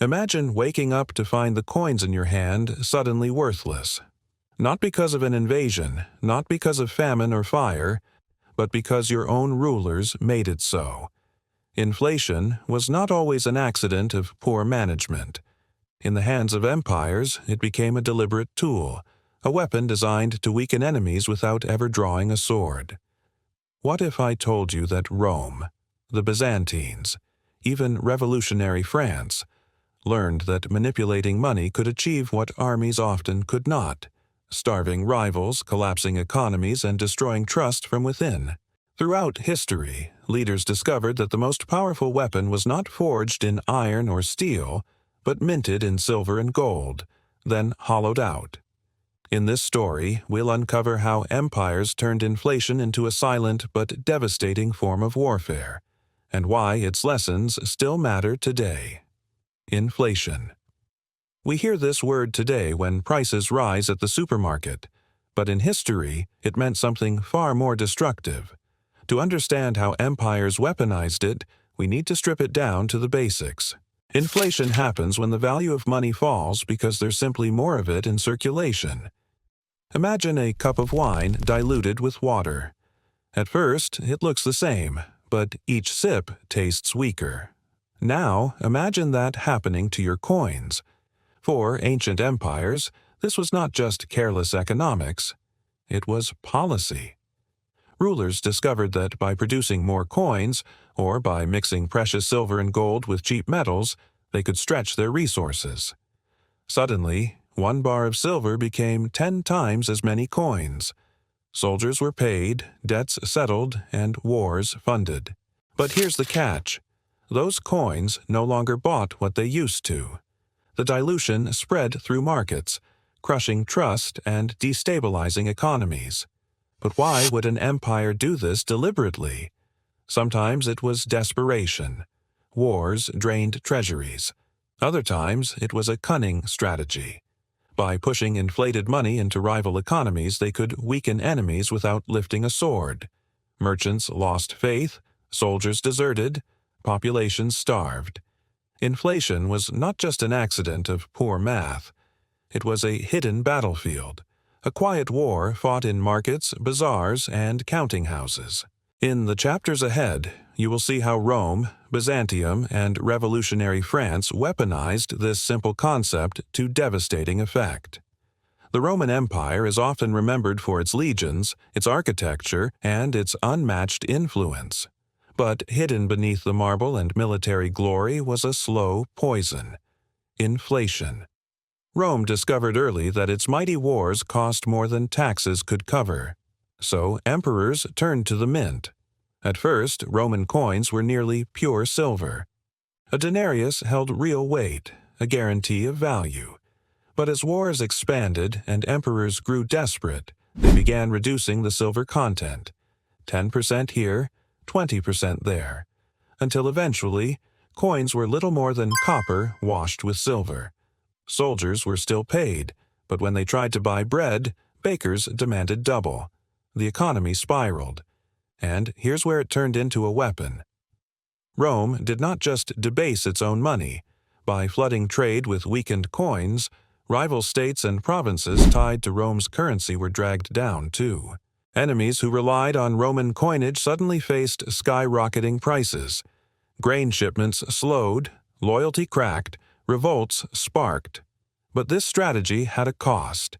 Imagine waking up to find the coins in your hand suddenly worthless. Not because of an invasion, not because of famine or fire, but because your own rulers made it so. Inflation was not always an accident of poor management. In the hands of empires, it became a deliberate tool, a weapon designed to weaken enemies without ever drawing a sword. What if I told you that Rome, the Byzantines, even revolutionary France, learned that manipulating money could achieve what armies often could not, starving rivals, collapsing economies, and destroying trust from within? Throughout history, leaders discovered that the most powerful weapon was not forged in iron or steel, but minted in silver and gold, then hollowed out. In this story, we'll uncover how empires turned inflation into a silent but devastating form of warfare, and why its lessons still matter today. Inflation. We hear this word today when prices rise at the supermarket, but in history, it meant something far more destructive. To understand how empires weaponized it, we need to strip it down to the basics. Inflation happens when the value of money falls because there's simply more of it in circulation. Imagine a cup of wine diluted with water. At first, it looks the same, but each sip tastes weaker. Now, imagine that happening to your coins. For ancient empires, this was not just careless economics, it was policy. Rulers discovered that by producing more coins, or by mixing precious silver and gold with cheap metals, they could stretch their resources. Suddenly, 1 bar of silver became 10 times as many coins. Soldiers were paid, debts settled, and wars funded. But here's the catch. Those coins no longer bought what they used to. The dilution spread through markets, crushing trust and destabilizing economies. But why would an empire do this deliberately? Sometimes it was desperation. Wars drained treasuries. Other times it was a cunning strategy. By pushing inflated money into rival economies, they could weaken enemies without lifting a sword. Merchants lost faith, soldiers deserted, populations starved. Inflation was not just an accident of poor math. It was a hidden battlefield, a quiet war fought in markets, bazaars, and counting houses. In the chapters ahead, you will see how Rome, Byzantium, and revolutionary France weaponized this simple concept to devastating effect. The Roman Empire is often remembered for its legions, its architecture, and its unmatched influence. But hidden beneath the marble and military glory was a slow poison: inflation. Rome discovered early that its mighty wars cost more than taxes could cover. So emperors turned to the mint. At first, Roman coins were nearly pure silver. A denarius held real weight, a guarantee of value. But as wars expanded and emperors grew desperate, they began reducing the silver content. 10% here, 20% there, until eventually, coins were little more than copper washed with silver. Soldiers were still paid, but when they tried to buy bread, bakers demanded double. The economy spiraled. And here's where it turned into a weapon. Rome did not just debase its own money. By flooding trade with weakened coins, rival states and provinces tied to Rome's currency were dragged down too. Enemies who relied on Roman coinage suddenly faced skyrocketing prices. Grain shipments slowed, loyalty cracked, revolts sparked. But this strategy had a cost.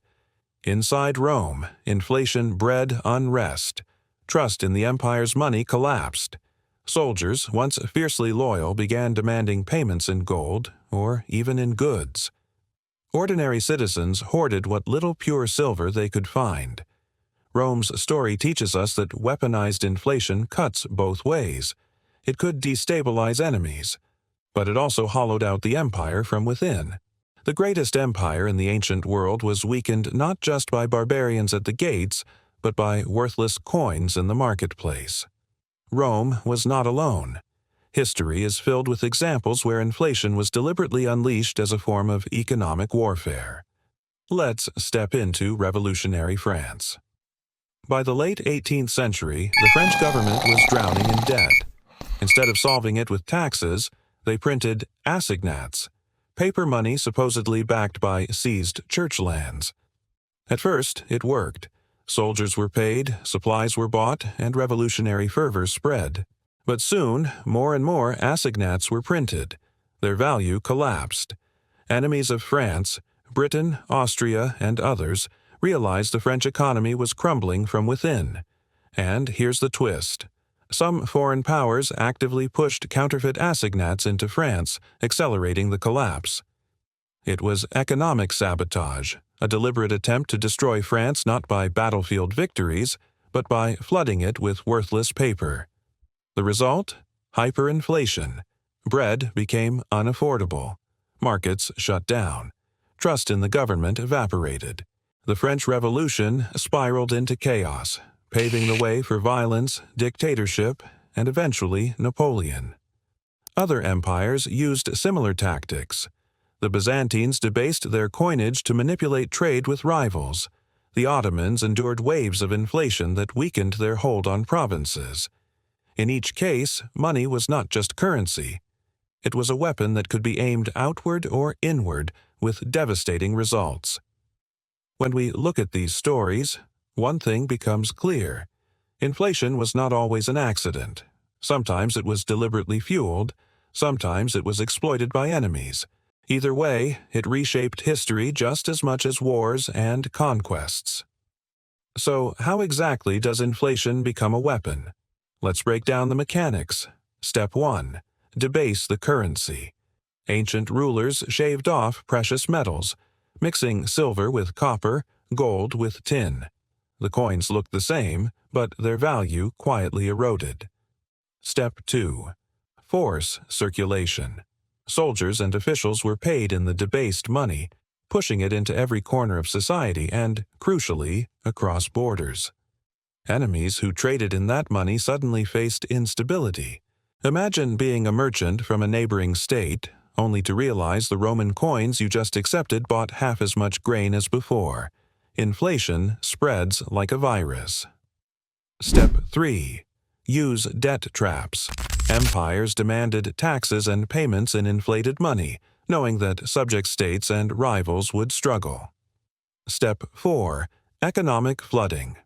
Inside Rome, inflation bred unrest. Trust in the empire's money collapsed. Soldiers, once fiercely loyal, began demanding payments in gold or even in goods. Ordinary citizens hoarded what little pure silver they could find. Rome's story teaches us that weaponized inflation cuts both ways. It could destabilize enemies, but it also hollowed out the empire from within. The greatest empire in the ancient world was weakened not just by barbarians at the gates, but by worthless coins in the marketplace. Rome was not alone. History is filled with examples where inflation was deliberately unleashed as a form of economic warfare. Let's step into revolutionary France. By the late 18th century, the French government was drowning in debt. Instead of solving it with taxes, they printed assignats, paper money supposedly backed by seized church lands. At first, it worked. Soldiers were paid, supplies were bought, and revolutionary fervor spread. But soon, more and more assignats were printed. Their value collapsed. Enemies of France, Britain, Austria, and others, realized the French economy was crumbling from within. And here's the twist. Some foreign powers actively pushed counterfeit assignats into France, accelerating the collapse. It was economic sabotage, a deliberate attempt to destroy France not by battlefield victories, but by flooding it with worthless paper. The result? Hyperinflation. Bread became unaffordable. Markets shut down. Trust in the government evaporated. The French Revolution spiraled into chaos, paving the way for violence, dictatorship, and eventually Napoleon. Other empires used similar tactics. The Byzantines debased their coinage to manipulate trade with rivals. The Ottomans endured waves of inflation that weakened their hold on provinces. In each case, money was not just currency. It was a weapon that could be aimed outward or inward with devastating results. When we look at these stories, one thing becomes clear. Inflation was not always an accident. Sometimes it was deliberately fueled, sometimes it was exploited by enemies. Either way, it reshaped history just as much as wars and conquests. So, how exactly does inflation become a weapon? Let's break down the mechanics. Step 1. Debase the currency. Ancient rulers shaved off precious metals, mixing silver with copper, gold with tin. The coins looked the same, but their value quietly eroded. Step 2. Force circulation. Soldiers and officials were paid in the debased money, pushing it into every corner of society and, crucially, across borders. Enemies who traded in that money suddenly faced instability. Imagine being a merchant from a neighboring state, only to realize the Roman coins you just accepted bought half as much grain as before. Inflation spreads like a virus. Step 3. Use debt traps. Empires demanded taxes and payments in inflated money, knowing that subject states and rivals would struggle. Step 4. Economic flooding.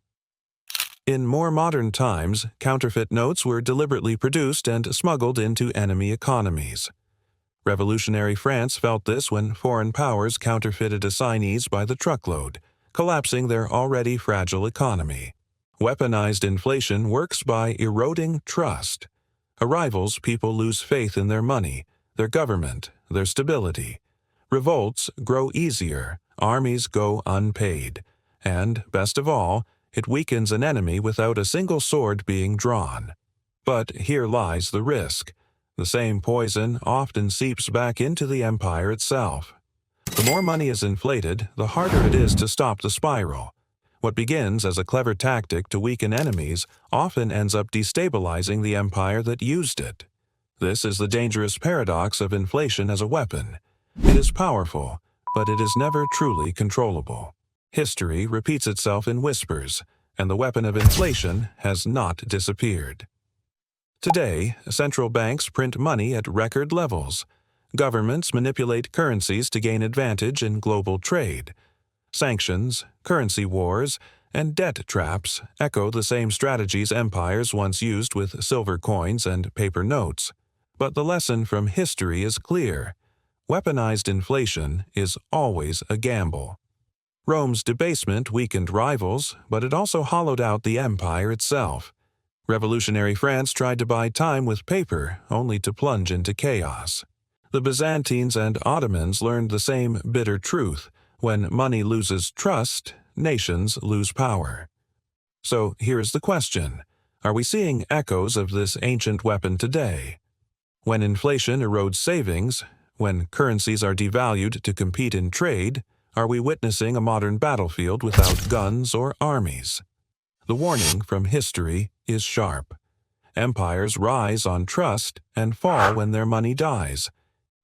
In more modern times, counterfeit notes were deliberately produced and smuggled into enemy economies. Revolutionary France felt this when foreign powers counterfeited assignees by the truckload, collapsing their already fragile economy. Weaponized inflation works by eroding trust. A rival's people lose faith in their money, their government, their stability. Revolts grow easier, armies go unpaid, and, best of all, it weakens an enemy without a single sword being drawn. But here lies the risk. The same poison often seeps back into the empire itself. The more money is inflated, the harder it is to stop the spiral. What begins as a clever tactic to weaken enemies often ends up destabilizing the empire that used it. This is the dangerous paradox of inflation as a weapon. It is powerful, but it is never truly controllable. History repeats itself in whispers, and the weapon of inflation has not disappeared. Today, central banks print money at record levels. Governments manipulate currencies to gain advantage in global trade. Sanctions, currency wars, and debt traps echo the same strategies empires once used with silver coins and paper notes. But the lesson from history is clear. Weaponized inflation is always a gamble. Rome's debasement weakened rivals, but it also hollowed out the empire itself. Revolutionary France tried to buy time with paper, only to plunge into chaos. The Byzantines and Ottomans learned the same bitter truth. When money loses trust, nations lose power. So here's the question. Are we seeing echoes of this ancient weapon today? When inflation erodes savings, when currencies are devalued to compete in trade, are we witnessing a modern battlefield without guns or armies? The warning from history is sharp. Empires rise on trust and fall when their money dies.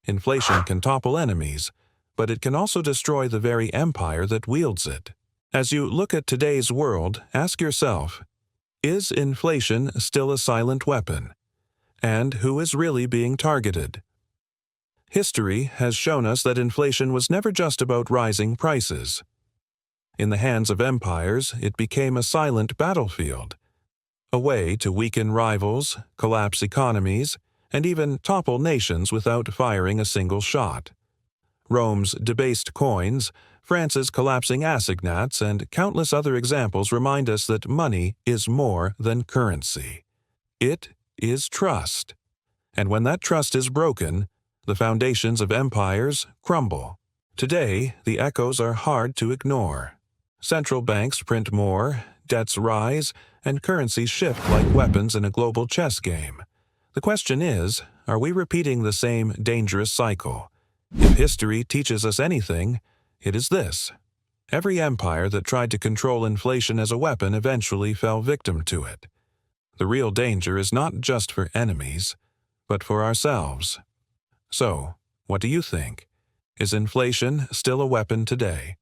Inflation can topple enemies, but it can also destroy the very empire that wields it. As you look at today's world, ask yourself, is inflation still a silent weapon? And who is really being targeted? History has shown us that inflation was never just about rising prices. In the hands of empires, it became a silent battlefield, a way to weaken rivals, collapse economies, and even topple nations without firing a single shot. Rome's debased coins, France's collapsing assignats, and countless other examples remind us that money is more than currency. It is trust. And when that trust is broken, the foundations of empires crumble. Today, the echoes are hard to ignore. Central banks print more, debts rise, and currencies shift like weapons in a global chess game. The question is, are we repeating the same dangerous cycle? If history teaches us anything, it is this. Every empire that tried to control inflation as a weapon eventually fell victim to it. The real danger is not just for enemies, but for ourselves. So, what do you think? Is inflation still a weapon today?